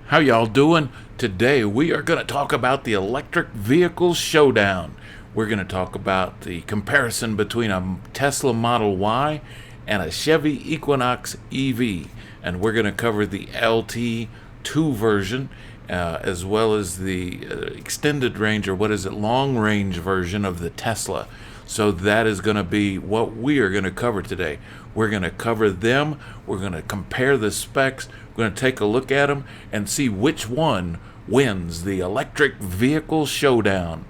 How y'all doing? Today we are going to talk about the electric vehicle showdown. We're going to talk about the comparison between a Tesla Model Y and a Chevy Equinox EV. And we're going to cover the LT2 version as well as the extended range, or what is it, long range version of the Tesla. So that is going to be what we are going to cover today. We're going to cover them. We're going to compare the specs. We're going to take a look at them and see which one wins the electric vehicle showdown.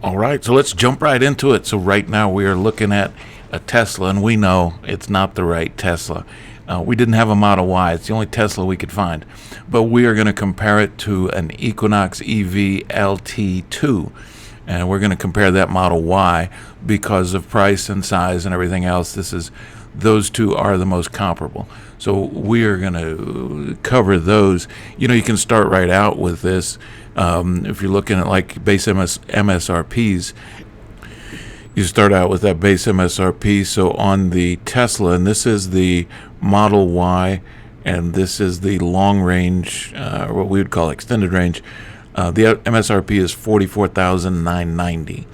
All right, so let's jump right into it. So right now we are looking at a Tesla, and we know it's not the right Tesla. We didn't have a Model Y. It's the only Tesla we could find. But we are going to compare it to an Equinox EV LT2. And we're going to compare that Model Y because of price and size and everything else. Those two are the most comparable. So we are going to cover those. You know, you can start right out with this. If you're looking at like base MSRPs, you start out with that base MSRP. So on the Tesla, and this is the Model Y, and this is the long range, or what we would call extended range, the MSRP is $44,990.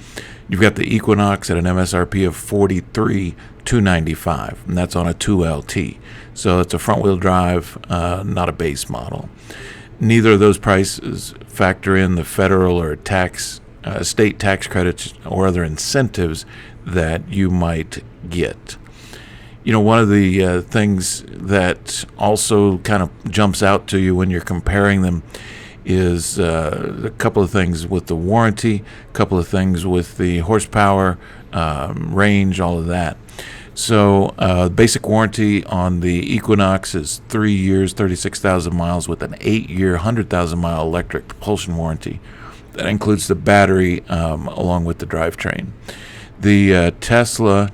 You've got the Equinox at an MSRP of $43,295, and that's on a 2LT. So it's a front-wheel drive, not a base model. Neither of those prices factor in the federal or state tax credits or other incentives that you might get. You know, one of the things that also kind of jumps out to you when you're comparing them is a couple of things with the warranty, a couple of things with the horsepower, range, all of that. So basic warranty on the Equinox is 3 years, 36,000 miles with an 8-year, 100,000-mile electric propulsion warranty. That includes the battery along with the drivetrain. The Tesla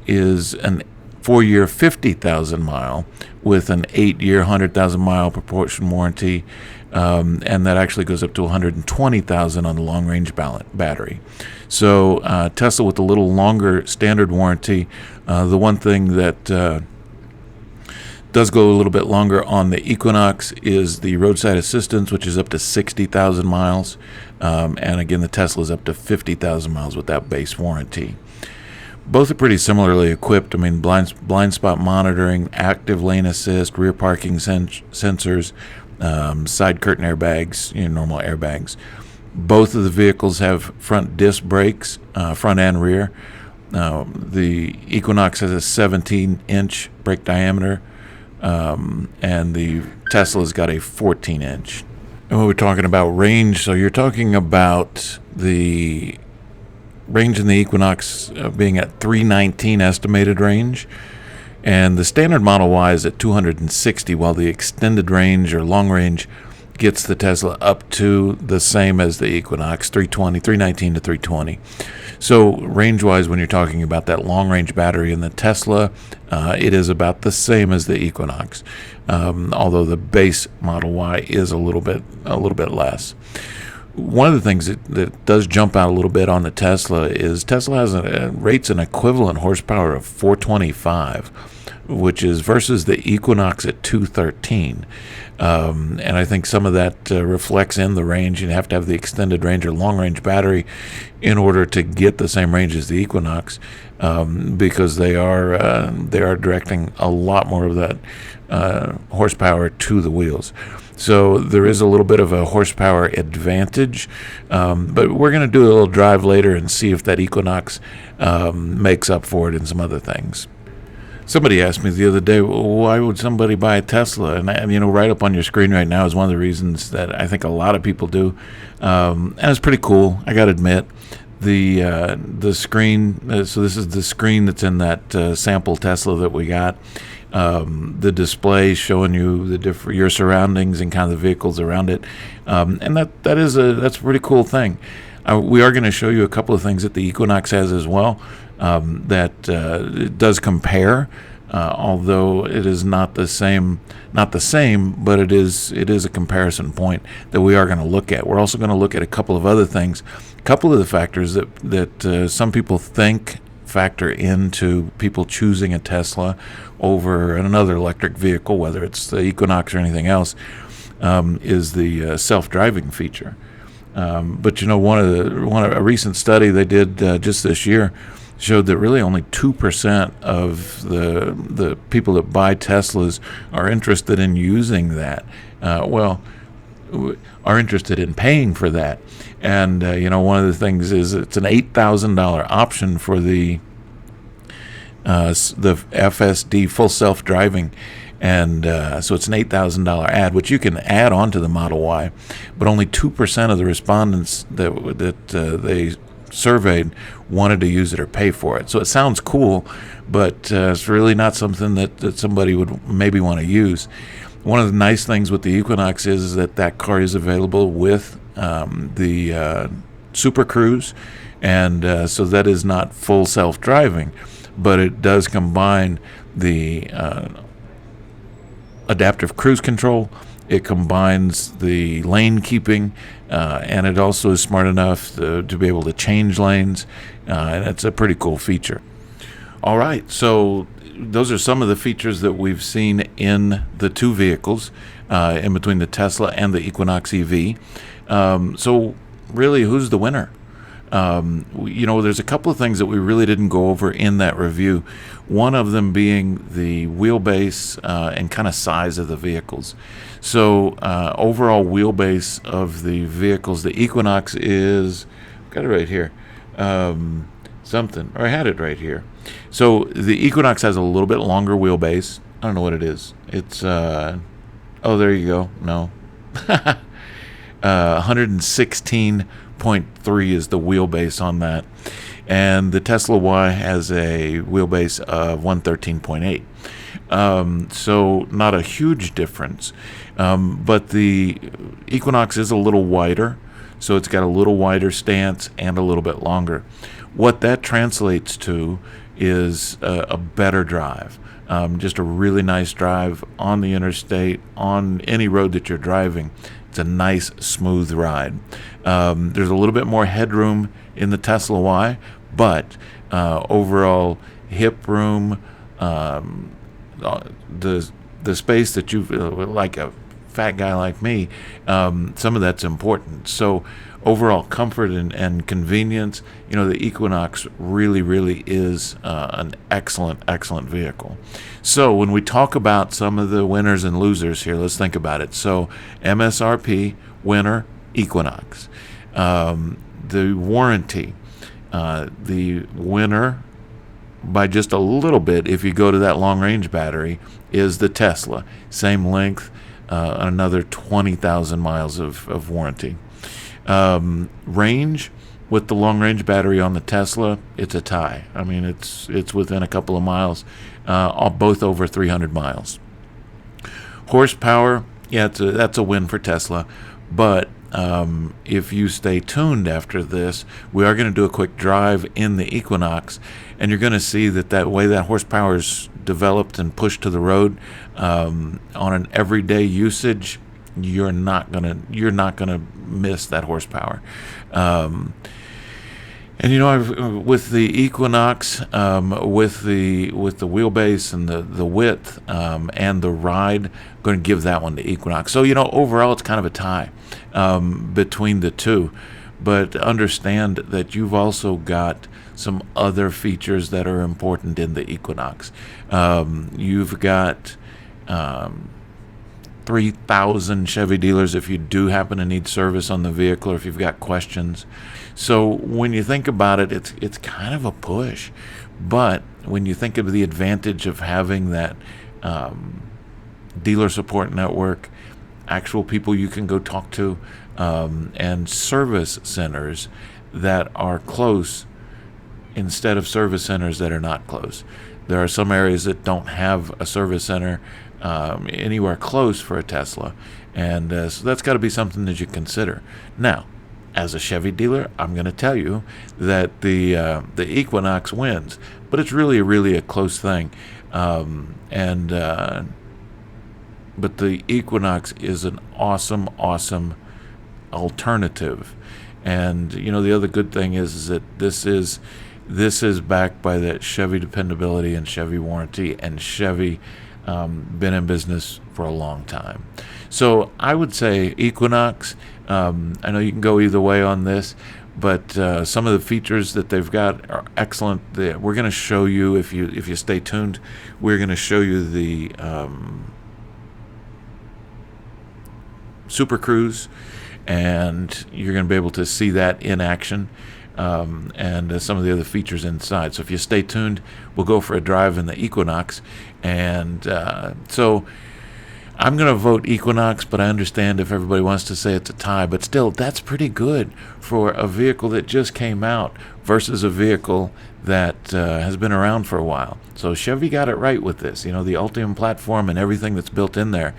is an 4-year, 50,000-mile with an 8-year, 100,000-mile propulsion warranty, and that actually goes up to 120,000 on the long-range battery. So Tesla with a little longer standard warranty. The one thing that does go a little bit longer on the Equinox is the roadside assistance, which is up to 60,000 miles. And again, the Tesla is up to 50,000 miles with that base warranty. Both are pretty similarly equipped. I mean, blind spot monitoring, active lane assist, rear parking sensors, side curtain airbags, normal airbags. Both of the vehicles have front disc brakes, front and rear. The Equinox has a 17-inch brake diameter, and the Tesla's got a 14-inch. And when we're talking about range, so you're talking about the range in the Equinox being at 319 estimated range, and the standard Model Y is at 260, while the extended range or long range gets the Tesla up to the same as the Equinox, 319 to 320. So range-wise, when you're talking about that long-range battery in the Tesla, it is about the same as the Equinox, although the base Model Y is a little bit less. One of the things that does jump out a little bit on the Tesla is Tesla has rates an equivalent horsepower of 425, which is versus the Equinox at 213. And I think some of that reflects in the range. You have to have the extended range or long range battery in order to get the same range as the Equinox, because they are directing a lot more of that horsepower to the wheels. So there is a little bit of a horsepower advantage, but we're going to do a little drive later and see if that Equinox makes up for it in some other things. Somebody asked me the other day, well, why would somebody buy a Tesla? And right up on your screen right now is one of the reasons that I think a lot of people do. And it's pretty cool, I got to admit. The screen, so this is the screen that's in that sample Tesla that we got. The display showing you your surroundings and kind of the vehicles around it. And that's a pretty cool thing. We are going to show you a couple of things that the Equinox has as well. That does compare although it is not the same, but it is a comparison point that we are going to look at. We're also going to look at a couple of other things, a couple of the factors that some people think factor into people choosing a Tesla over another electric vehicle, whether it's the Equinox or anything else, is the self-driving feature. But a recent study they did just this year showed that really only 2% of the people that buy Teslas are interested in using that. Are interested in paying for that. And one of the things is it's an $8,000 option for the FSD, full self-driving, and so it's an $8,000 ad, which you can add on to the Model Y, but only 2% of the respondents that they surveyed wanted to use it or pay for it. So it sounds cool, but it's really not something that somebody would maybe want to use. One of the nice things with the Equinox is that car is available with the Super Cruise, and so that is not full self-driving, but it does combine the adaptive cruise control. It combines the lane keeping, and it also is smart enough to be able to change lanes, and it's a pretty cool feature. All right, so those are some of the features that we've seen in the two vehicles, in between the Tesla and the Equinox EV. So really, who's the winner? There's a couple of things that we really didn't go over in that review. One of them being the wheelbase and kind of size of the vehicles. So overall wheelbase of the vehicles, the Equinox is, got it right here, I had it right here. So the Equinox has a little bit longer wheelbase. I don't know what it is. It's, there you go. No. 116.3 is the wheelbase on that. And the Tesla Y has a wheelbase of 113.8. So not a huge difference. But the Equinox is a little wider. So it's got a little wider stance and a little bit longer. What that translates to is a better drive. Just a really nice drive on the interstate, on any road that you're driving. It's a nice, smooth ride. There's a little bit more headroom in the Tesla Y, but overall hip room, the space that you, like a fat guy like me, some of that's important. So overall comfort and convenience, the Equinox really is an excellent vehicle. So when we talk about some of the winners and losers here, let's think about it. So MSRP, winner, Equinox. The warranty, the winner by just a little bit, if you go to that long-range battery, is the Tesla. Same length, another 20,000 miles of warranty. Range, with the long-range battery on the Tesla, it's a tie. I mean, it's within a couple of miles, both over 300 miles. Horsepower, yeah, that's a win for Tesla. But if you stay tuned after this, we are going to do a quick drive in the Equinox, and you're going to see that way that horsepower is developed and pushed to the road on an everyday usage. You're not gonna miss that horsepower. And with the Equinox, with the wheelbase and the width and the ride, I'm going to give that one to Equinox. So overall, it's kind of a tie between the two. But understand that you've also got some other features that are important in the Equinox. You've got 3,000 Chevy dealers if you do happen to need service on the vehicle or if you've got questions. So when you think about it, it's kind of a push. But when you think of the advantage of having that dealer support network, actual people you can go talk to, and service centers that are close instead of service centers that are not close. There are some areas that don't have a service center anywhere close for a Tesla, and so that's got to be something that you consider. Now, as a Chevy dealer, I'm going to tell you that the Equinox wins, but it's really a close thing. But the Equinox is an awesome alternative. And you know, the other good thing is that this is backed by that Chevy dependability and Chevy warranty, and Chevy been in business for a long time. So I would say Equinox. I know you can go either way on this, but some of the features that they've got are excellent. We're going to show you, if you stay tuned, we're going to show you the Super Cruise, and you're going to be able to see that in action, and some of the other features inside. So if you stay tuned, we'll go for a drive in the Equinox. And so I'm going to vote Equinox, but I understand if everybody wants to say it's a tie. But still, that's pretty good for a vehicle that just came out versus a vehicle that has been around for a while. So Chevy got it right with this. You know, the Ultium platform and everything that's built in there.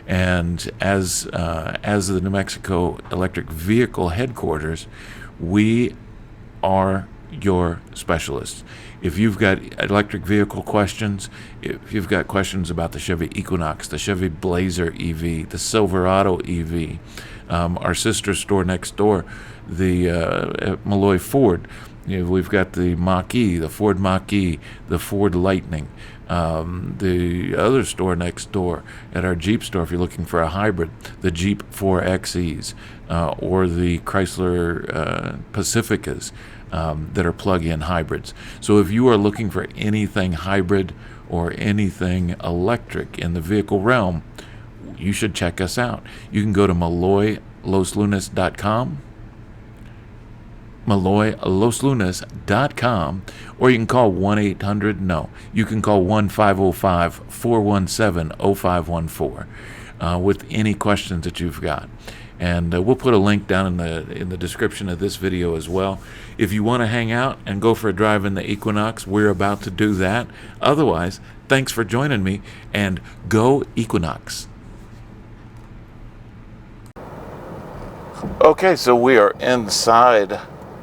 And as the New Mexico Electric Vehicle Headquarters, we are your specialists. If you've got electric vehicle questions, if you've got questions about the Chevy Equinox, the Chevy Blazer EV, the Silverado EV, our sister store next door, the Melloy Ford, you know, we've got the Mach-E, the Ford Mach-E, the Ford Lightning, the other store next door at our Jeep store, if you're looking for a hybrid, the Jeep 4XEs, or the Chrysler Pacificas that are plug-in hybrids. So if you are looking for anything hybrid or anything electric in the vehicle realm, you should check us out. You can go to MelloyLosLunas.com, MelloyLosLunas.com, or you can call 1-800, you can call 1-505-417-0514 with any questions that you've got. And we'll put a link down in the description of this video as well. If you want to hang out and go for a drive in the Equinox, we're about to do that. Otherwise, thanks for joining me, and go Equinox. Okay, so we are inside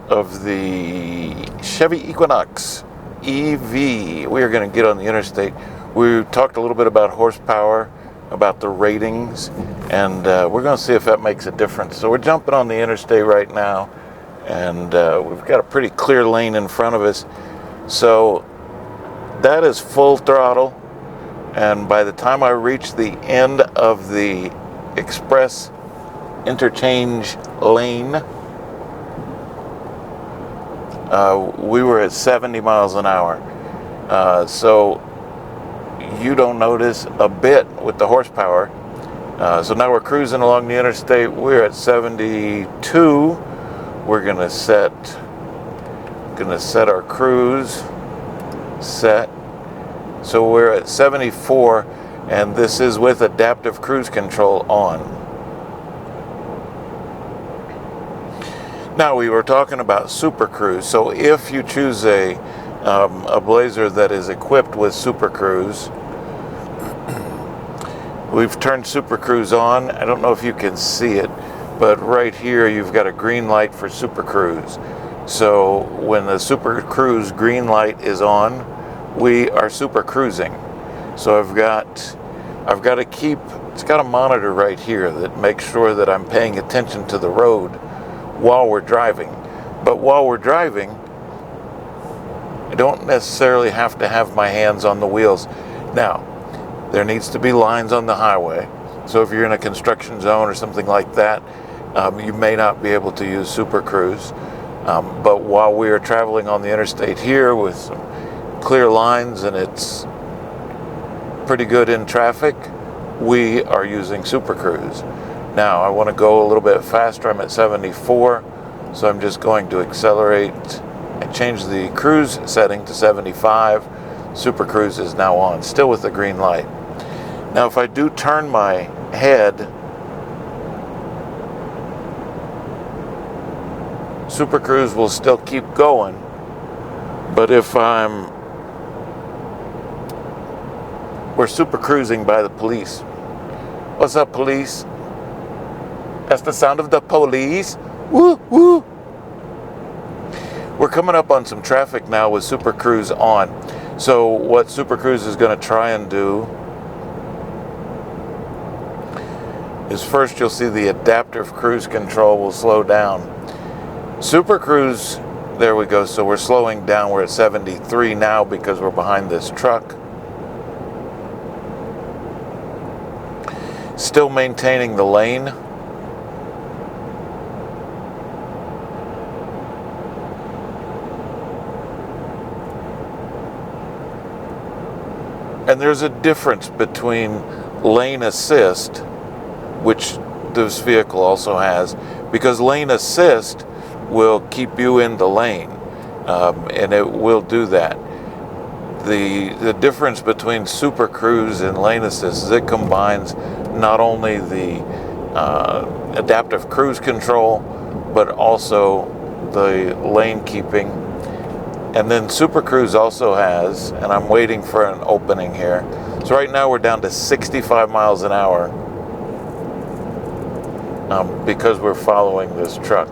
of the Chevy Equinox EV. We are going to get on the interstate. We talked a little bit about horsepower, about the ratings, and we're going to see if that makes a difference. So we're jumping on the interstate right now, and we've got a pretty clear lane in front of us. So that is full throttle, and by the time I reach the end of the express interchange lane, we were at 70 miles an hour. So you don't notice a bit with the horsepower. So now we're cruising along the interstate. We're at 72. We're gonna set our cruise set. So we're at 74, and this is with adaptive cruise control on. Now, we were talking about Super Cruise. So if you choose a Blazer that is equipped with Super Cruise, we've turned Super Cruise on. I don't know if you can see it, but right here you've got a green light for Super Cruise. So when the Super Cruise green light is on, we are super cruising. So I've got to keep, it's got a monitor right here that makes sure that I'm paying attention to the road while we're driving. But while we're driving, I don't necessarily have to have my hands on the wheels. Now, there needs to be lines on the highway. So if you're in a construction zone or something like that, you may not be able to use Super Cruise. But while we are traveling on the interstate here with some clear lines and it's pretty good in traffic, we are using Super Cruise. Now I want to go a little bit faster. I'm at 74, so I'm just going to accelerate. I changed the cruise setting to 75. Super Cruise is now on, still with the green light. Now if I do turn my head, Super Cruise will still keep going. But if we're super cruising by the police. What's up, police? That's the sound of the police. Woo, woo. We're coming up on some traffic now with Super Cruise on. So what Super Cruise is going to try and do is, first you'll see the adaptive cruise control will slow down. Super Cruise, there we go, so we're slowing down. We're at 73 now because we're behind this truck. Still maintaining the lane. And there's a difference between lane assist, which this vehicle also has, because lane assist will keep you in the lane, and it will do that. The difference between Super Cruise and lane assist is it combines not only the adaptive cruise control, but also the lane keeping. And then Super Cruise also has, and I'm waiting for an opening here. So right now we're down to 65 miles an hour because we're following this truck.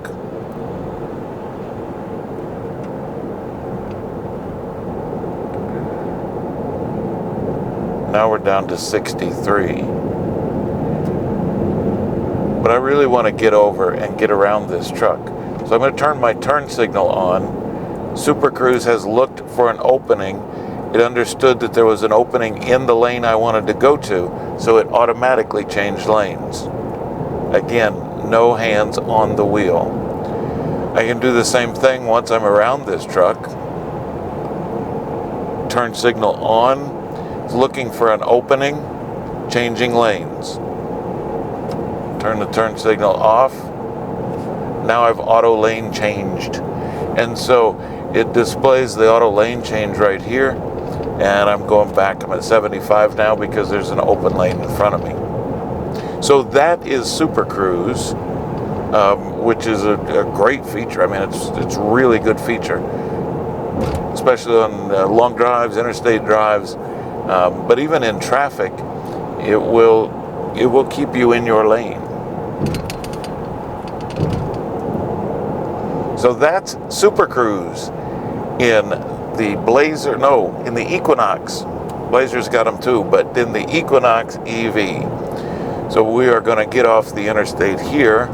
Now we're down to 63. But I really want to get over and get around this truck. So I'm going to turn my turn signal on. Super Cruise has looked for an opening. It understood that there was an opening in the lane I wanted to go to, so it automatically changed lanes. Again, no hands on the wheel. I can do the same thing once I'm around this truck. Turn signal on. It's looking for an opening, changing lanes. Turn the turn signal off. Now I've auto lane changed. And so it displays the auto lane change right here, and I'm going back. I'm at 75 now because there's an open lane in front of me. So that is Super Cruise, which is a great feature. I mean, it's really good feature, especially on long drives, interstate drives, but even in traffic, it will keep you in your lane. So that's Super Cruise in the in the Equinox. Blazer's got them too, but in the Equinox EV. So we are going to get off the interstate here.